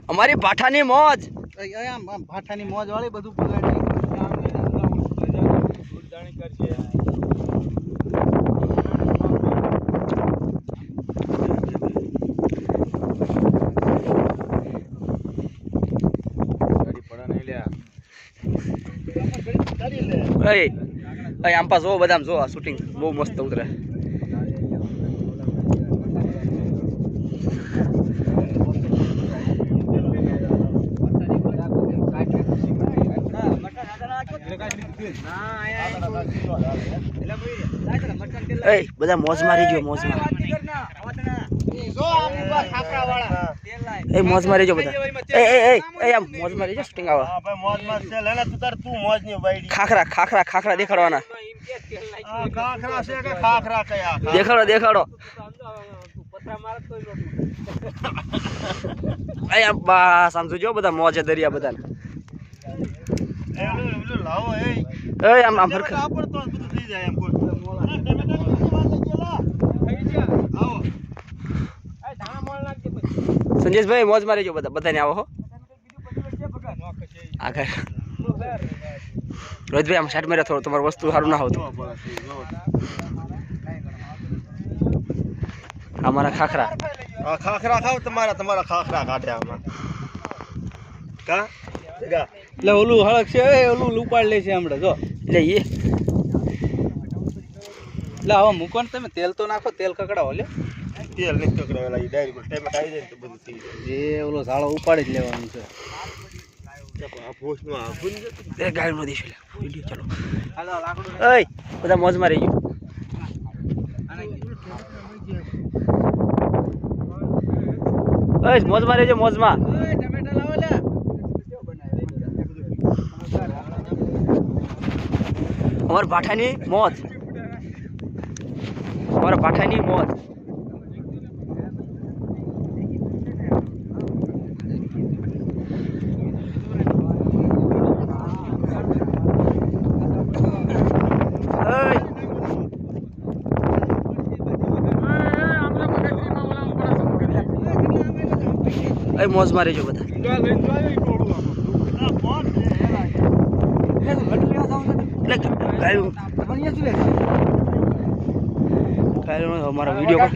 અમારી ભાઠાની મોજ ભાઠાની મોજ વાળી બધું બગાડી આમ પાસ જો બધા જો શૂટિંગ બહુ મસ્ત ઉતરે બધા મોજમાં રહીજો મોજમાં મોજમાં રહીજો બધા આમ મોજમાં રહીજો શૂટિંગ આવે ખાખરા ખાખરા ખાખરા દેખાડવાના દેખાડો દેખાડો બસ આમ જોજો બધા મોજે દરિયા બધા આમ આમ સંજેશભાઈ મોજ મારી જો બધા બધાને આવો હો આગળ રોહિતભાઈ આમ સાઈડ માર્યા થોડું તમારું વસ્તુ સારું ના હોતું અમારા ખાખરા ખાખરા ખાવ તમારા ખાખરા કાઢ્યા આમાં કા એટલે ઓલું હળક છે ઓલું ઉપાડ લે છે હમણાં જો એટલે એ એટલે હવે મૂકો ને તમે તેલ તો નાખો તેલ કકડાવો લે તેલ નહીં કકડાવેલા એ ડાયરેક્ટ ટાઈમ આવી જાય તો બધું થઈ જાય એ ઓલો ઝાડો ઉપાડી જ લેવાનું છે ગાડી નો દીશો વિડીયો ચાલો બધા મોજમાં રહી ગયો મોજમાં રહેજો મોજમાં અમારા ભાઠાની મોજ અમારા ભાઠાની મોજ મોજમાં રહેજો બધા અમારા વિડીયો